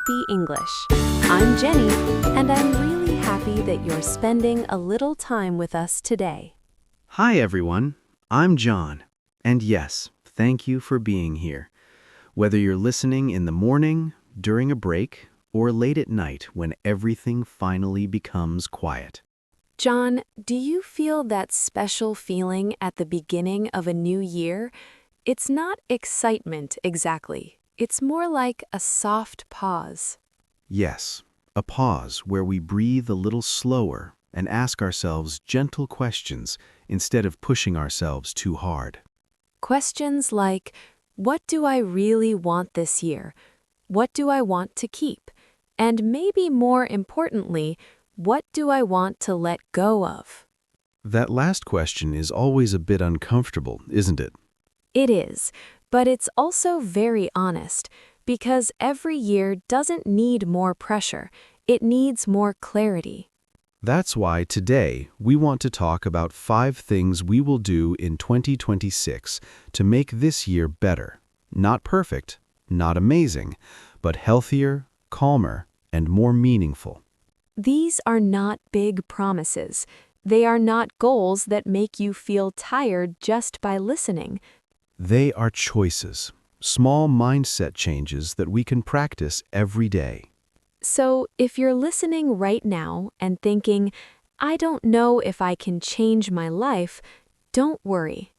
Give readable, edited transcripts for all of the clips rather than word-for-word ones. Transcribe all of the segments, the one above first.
Happy English. I'm Jenny, and I'm really happy that you're spending a little time with us today. Hi everyone, I'm John. And yes, thank you for being here. Whether you're listening in the morning, during a break, or late at night when everything finally becomes quiet. John, do you feel that special feeling at the beginning of a new year? It's not excitement exactly. It's more like a soft pause. Yes, a pause where we breathe a little slower and ask ourselves gentle questions instead of pushing ourselves too hard. Questions like, what do I really want this year? What do I want to keep? And maybe more importantly, what do I want to let go of? That last question is always a bit uncomfortable, isn't it? It is, but it's also very honest, because every year doesn't need more pressure, it needs more clarity. That's why today we want to talk about 5 things we will do in 2026 to make this year better. Not perfect, not amazing, but healthier, calmer, and more meaningful. These are not big promises. They are not goals that make you feel tired just by listening. They are choices, small mindset changes that we can practice every day. So, if you're listening right now and thinking, I don't know if I can change my life, don't worry.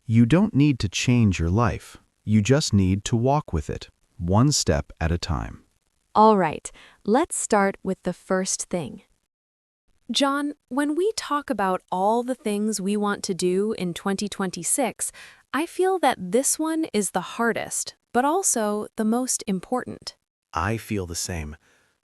You don't need to change your life. You just need to walk with it, one step at a time. All right, let's start with the first thing. John, when we talk about all the things we want to do in 2026, I feel that this one is the hardest, but also the most important. I feel the same.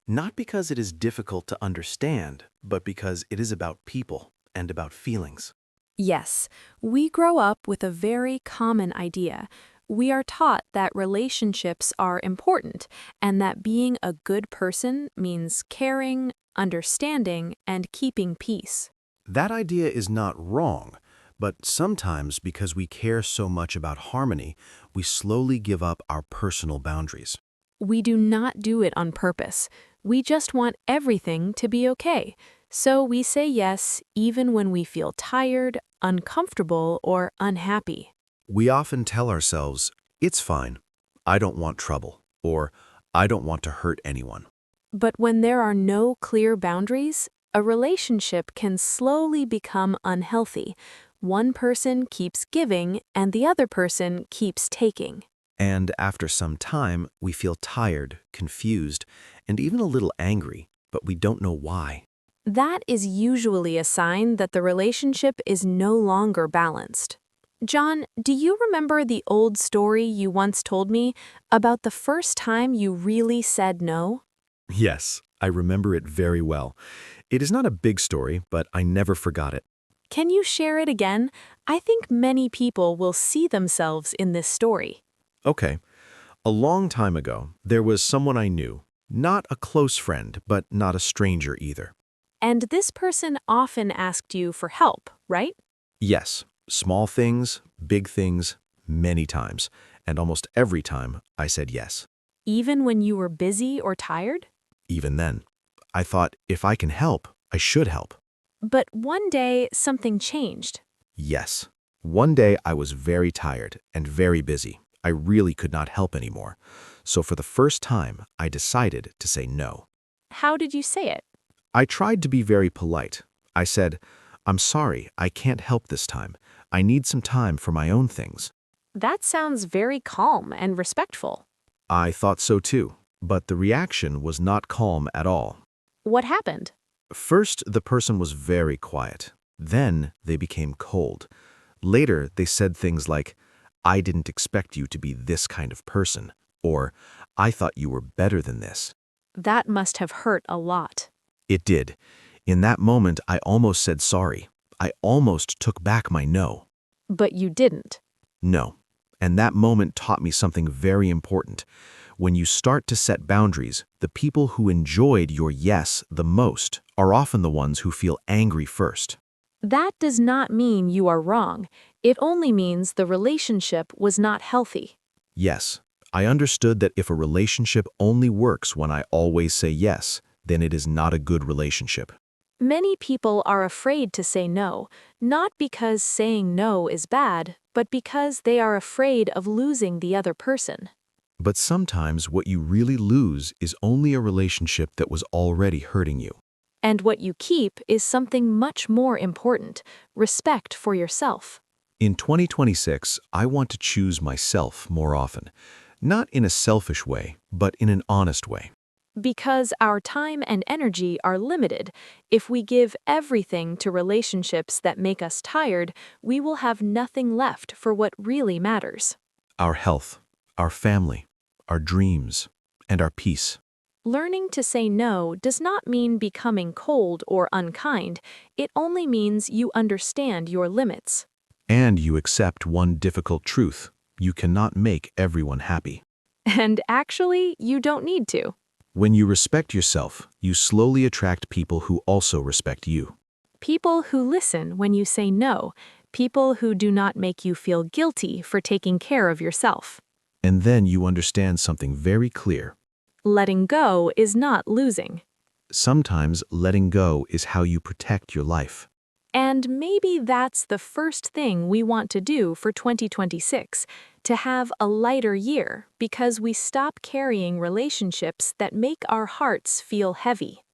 Not because it is difficult to understand, but because it is about people and about feelings. Yes, we grow up with a very common idea. We are taught that relationships are important and that being a good person means caring, understanding, and keeping peace. That idea is not wrong, but sometimes because we care so much about harmony, we slowly give up our personal boundaries. We do not do it on purpose. We just want everything to be okay. So we say yes even when we feel tired, uncomfortable, or unhappy. We often tell ourselves, it's fine, I don't want trouble, or I don't want to hurt anyone. But when there are no clear boundaries, a relationship can slowly become unhealthy. One person keeps giving and the other person keeps taking. And after some time, we feel tired, confused, and even a little angry, but we don't know why. That is usually a sign that the relationship is no longer balanced. John, do you remember the old story you once told me about the first time you really said no? Yes, I remember it very well. It is not a big story, but I never forgot it. Can you share it again? I think many people will see themselves in this story. Okay. A long time ago, there was someone I knew. Not a close friend, but not a stranger either. And this person often asked you for help, right? Yes, small things, big things, many times. And almost every time, I said yes. Even when you were busy or tired? Even then, I thought if I can help, I should help. But one day, something changed. Yes. One day I was very tired and very busy. I really could not help anymore. So for the first time, I decided to say no. How did you say it? I tried to be very polite. I said, I'm sorry, I can't help this time. I need some time for my own things. That sounds very calm and respectful. I thought so too, but the reaction was not calm at all. What happened? First, the person was very quiet. Then they became cold. Later, they said things like, I didn't expect you to be this kind of person, or I thought you were better than this. That must have hurt a lot. It did. In that moment, I almost said sorry. I almost took back my no. But you didn't. No. And that moment taught me something very important. When you start to set boundaries, the people who enjoyed your yes the most are often the ones who feel angry first. That does not mean you are wrong. It only means the relationship was not healthy. Yes, I understood that if a relationship only works when I always say yes, then it is not a good relationship. Many people are afraid to say no, not because saying no is bad, but because they are afraid of losing the other person. But sometimes what you really lose is only a relationship that was already hurting you. And what you keep is something much more important: respect for yourself. In 2026, I want to choose myself more often, not in a selfish way, but in an honest way. Because our time and energy are limited, if we give everything to relationships that make us tired, we will have nothing left for what really matters. Our health, our family, our dreams, and our peace. Learning to say no does not mean becoming cold or unkind. It only means you understand your limits. And you accept one difficult truth: you cannot make everyone happy. And actually, you don't need to. When you respect yourself, you slowly attract people who also respect you. People who listen when you say no, people who do not make you feel guilty for taking care of yourself. And then you understand something very clear. Letting go is not losing. Sometimes letting go is how you protect your life. And maybe that's the first thing we want to do for 2026, to have a lighter year, because we stop carrying relationships that make our hearts feel heavy.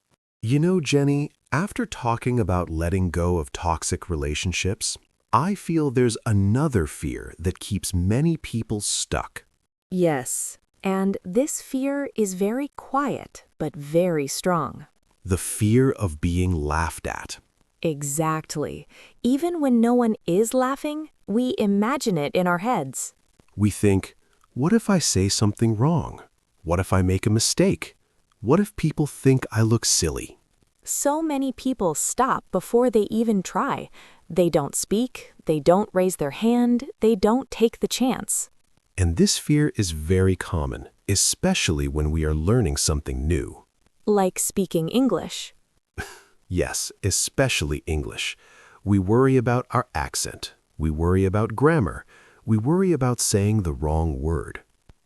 You know, Jenny, after talking about letting go of toxic relationships, I feel there's another fear that keeps many people stuck. Yes, and this fear is very quiet, but very strong. The fear of being laughed at. Exactly. Even when no one is laughing, we imagine it in our heads. We think, what if I say something wrong? What if I make a mistake? What if people think I look silly? So many people stop before they even try. They don't speak, they don't raise their hand, they don't take the chance. And this fear is very common, especially when we are learning something new. Like speaking English. Yes, especially English. We worry about our accent. We worry about grammar. We worry about saying the wrong word.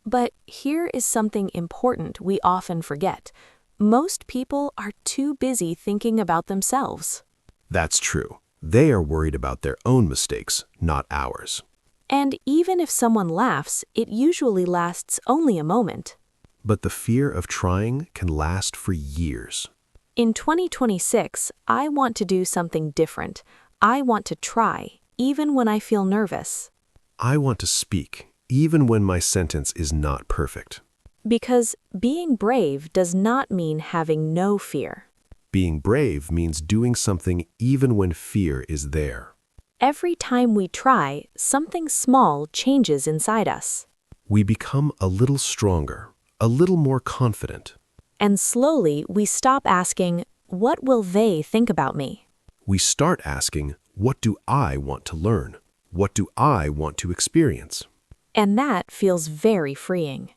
But here is something important we often forget. Most people are too busy thinking about themselves. That's true. They are worried about their own mistakes, not ours. And even if someone laughs, it usually lasts only a moment. But the fear of trying can last for years. In 2026, I want to do something different. I want to try, even when I feel nervous. I want to speak, even when my sentence is not perfect. Because being brave does not mean having no fear. Being brave means doing something even when fear is there. Every time we try, something small changes inside us. We become a little stronger, a little more confident. And slowly we stop asking, what will they think about me? We start asking, what do I want to learn? What do I want to experience? And that feels very freeing.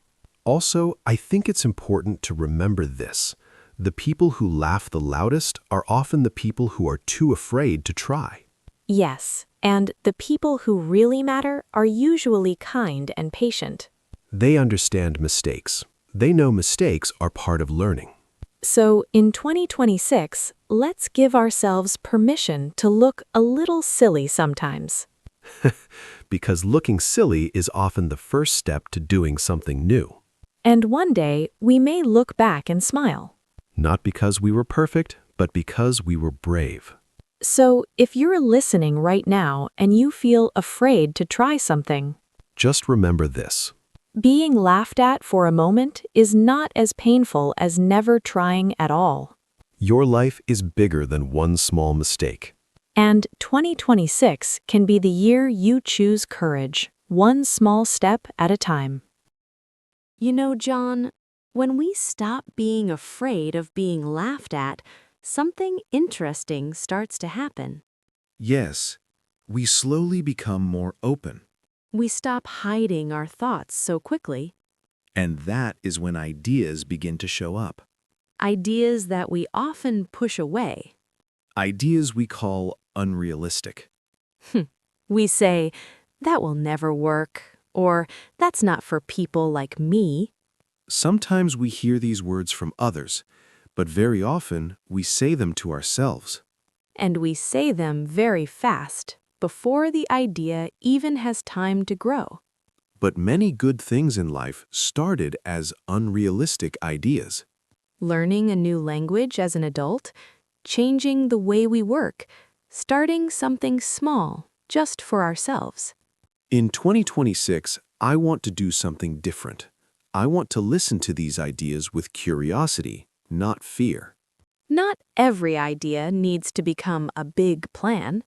Also, I think it's important to remember this. The people who laugh the loudest are often the people who are too afraid to try. Yes, and the people who really matter are usually kind and patient. They understand mistakes. They know mistakes are part of learning. So in 2026, let's give ourselves permission to look a little silly sometimes. Because looking silly is often the first step to doing something new. And one day, we may look back and smile. Not because we were perfect, but because we were brave. So if you're listening right now and you feel afraid to try something, Just remember this. being laughed at for a moment is not as painful as never trying at all. Your life is bigger than one small mistake. And 2026 can be the year you choose courage, one small step at a time. You know, John, when we stop being afraid of being laughed at, something interesting starts to happen. Yes, we slowly become more open. We stop hiding our thoughts so quickly. And that is when ideas begin to show up. Ideas that we often push away. Ideas we call unrealistic. We say, that will never work. Or, that's not for people like me. Sometimes we hear these words from others, but very often we say them to ourselves. And we say them very fast, before the idea even has time to grow. But many good things in life started as unrealistic ideas. Learning a new language as an adult, changing the way we work, starting something small, just for ourselves. In 2026, I want to do something different. I want to listen to these ideas with curiosity, not fear. Not every idea needs to become a big plan.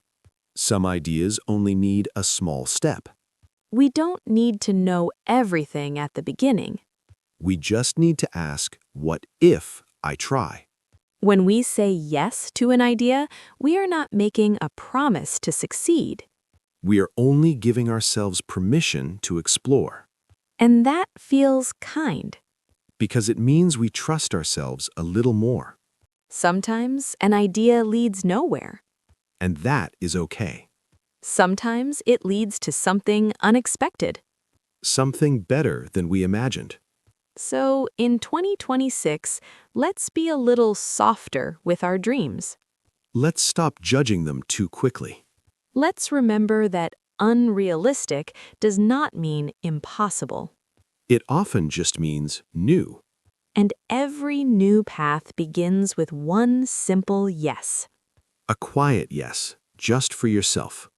Some ideas only need a small step. We don't need to know everything at the beginning. We just need to ask, what if I try? When we say yes to an idea, we are not making a promise to succeed. We are only giving ourselves permission to explore, And that feels kind. because it means we trust ourselves a little more, Sometimes an idea leads nowhere. and that is okay. Sometimes it leads to something unexpected. Something better than we imagined. So in 2026, let's be a little softer with our dreams. Let's stop judging them too quickly. Let's remember that unrealistic does not mean impossible. It often just means new. And every new path begins with one simple yes. A quiet yes, just for yourself.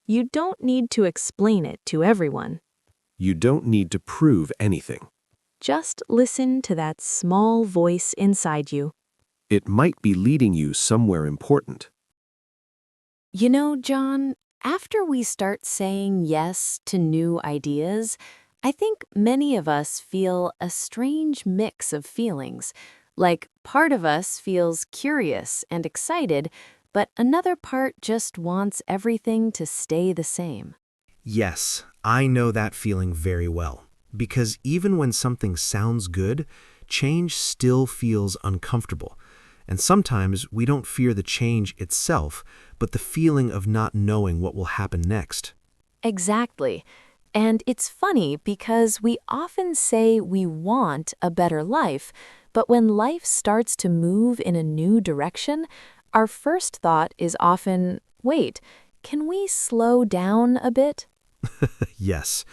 You don't need to explain it to everyone. You don't need to prove anything. Just listen to that small voice inside you. It might be leading you somewhere important. You know, John, after we start saying yes to new ideas, I think many of us feel a strange mix of feelings. Like part of us feels curious and excited, but another part just wants everything to stay the same. Yes, I know that feeling very well. Because even when something sounds good, change still feels uncomfortable. And sometimes we don't fear the change itself, but the feeling of not knowing what will happen next. Exactly. And it's funny because we often say we want a better life, but when life starts to move in a new direction, our first thought is often, wait, can we slow down a bit? Yes,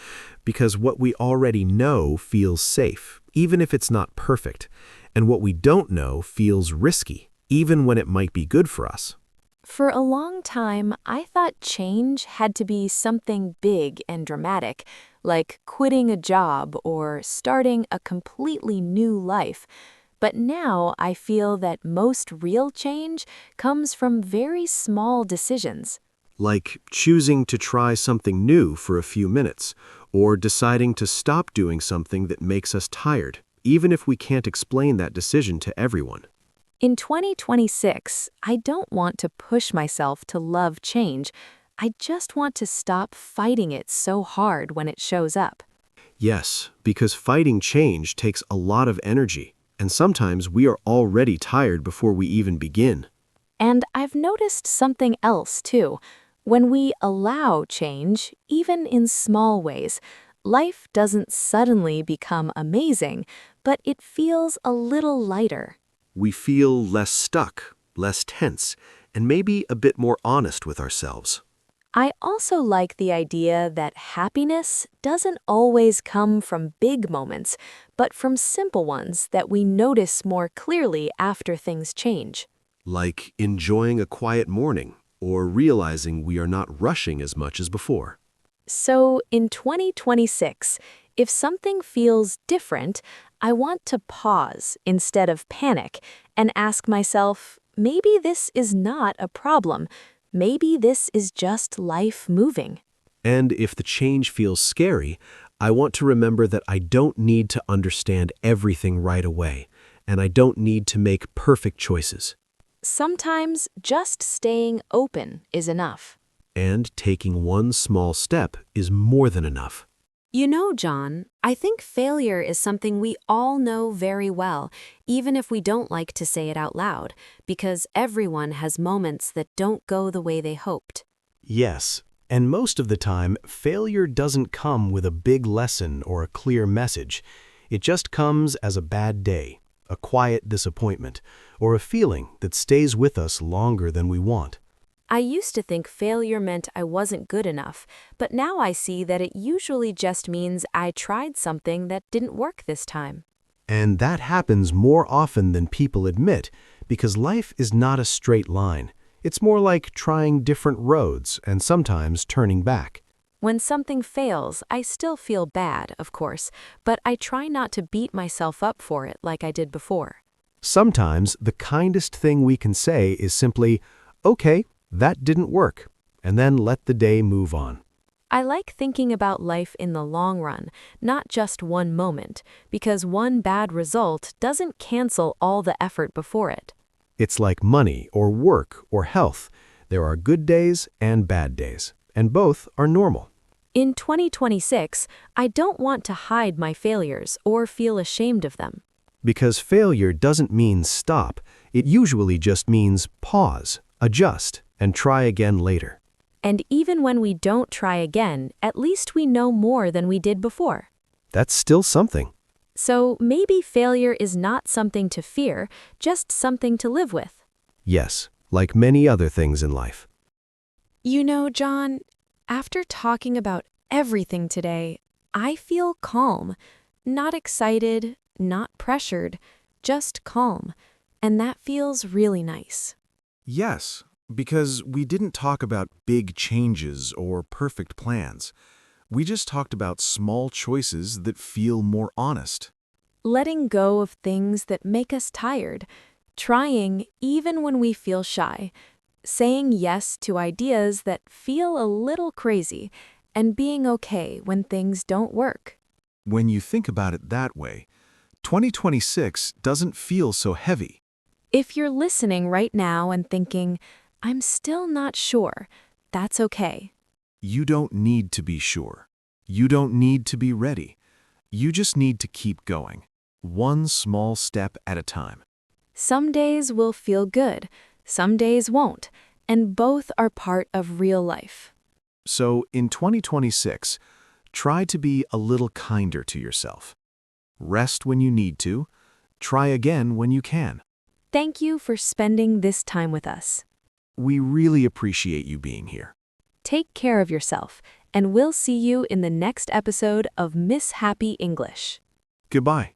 because what we already know feels safe, even if it's not perfect, and what we don't know feels risky, even when it might be good for us. For a long time, I thought change had to be something big and dramatic, like quitting a job or starting a completely new life. But now I feel that most real change comes from very small decisions. Like choosing to try something new for a few minutes, or deciding to stop doing something that makes us tired, even if we can't explain that decision to everyone. In 2026, I don't want to push myself to love change. I just want to stop fighting it so hard when it shows up. Yes, because fighting change takes a lot of energy, and sometimes we are already tired before we even begin. And I've noticed something else too. When we allow change, even in small ways, life doesn't suddenly become amazing, but it feels a little lighter. We feel less stuck, less tense, and maybe a bit more honest with ourselves. I also like the idea that happiness doesn't always come from big moments, but from simple ones that we notice more clearly after things change. Like enjoying a quiet morning, or realizing we are not rushing as much as before. So in 2026, if something feels different, I want to pause instead of panic and ask myself, maybe this is not a problem. Maybe this is just life moving. And if the change feels scary, I want to remember that I don't need to understand everything right away, and I don't need to make perfect choices. Sometimes just staying open is enough. And taking one small step is more than enough. You know, John, I think failure is something we all know very well, even if we don't like to say it out loud, because everyone has moments that don't go the way they hoped. Yes, And most of the time, failure doesn't come with a big lesson or a clear message. It just comes as a bad day, a quiet disappointment, or a feeling that stays with us longer than we want. I used to think failure meant I wasn't good enough, but now I see that it usually just means I tried something that didn't work this time. And that happens more often than people admit, because life is not a straight line. It's more like trying different roads and sometimes turning back. When something fails, I still feel bad, of course, but I try not to beat myself up for it like I did before. Sometimes the kindest thing we can say is simply, "Okay, that didn't work," and then let the day move on. I like thinking about life in the long run, not just one moment, because one bad result doesn't cancel all the effort before it. It's like money or work or health. There are good days and bad days, and both are normal. In 2026, I don't want to hide my failures or feel ashamed of them. Because failure doesn't mean stop. It usually just means pause, adjust, and try again later. And even when we don't try again, at least we know more than we did before. That's still something. So maybe failure is not something to fear, just something to live with. Yes, like many other things in life. You know, John, after talking about everything today, I feel calm. Not excited, not pressured, just calm. And that feels really nice. Yes, because we didn't talk about big changes or perfect plans. We just talked about small choices that feel more honest. Letting go of things that make us tired, trying even when we feel shy, saying yes to ideas that feel a little crazy, and being okay when things don't work. When you think about it that way, 2026 doesn't feel so heavy. If you're listening right now and thinking, I'm still not sure, that's okay. You don't need to be sure. You don't need to be ready. You just need to keep going, one small step at a time. Some days will feel good, some days won't, and both are part of real life. So in 2026, try to be a little kinder to yourself. Rest when you need to. Try again when you can. Thank you for spending this time with us. We really appreciate you being here. Take care of yourself, and we'll see you in the next episode of Miss Happy English. Goodbye.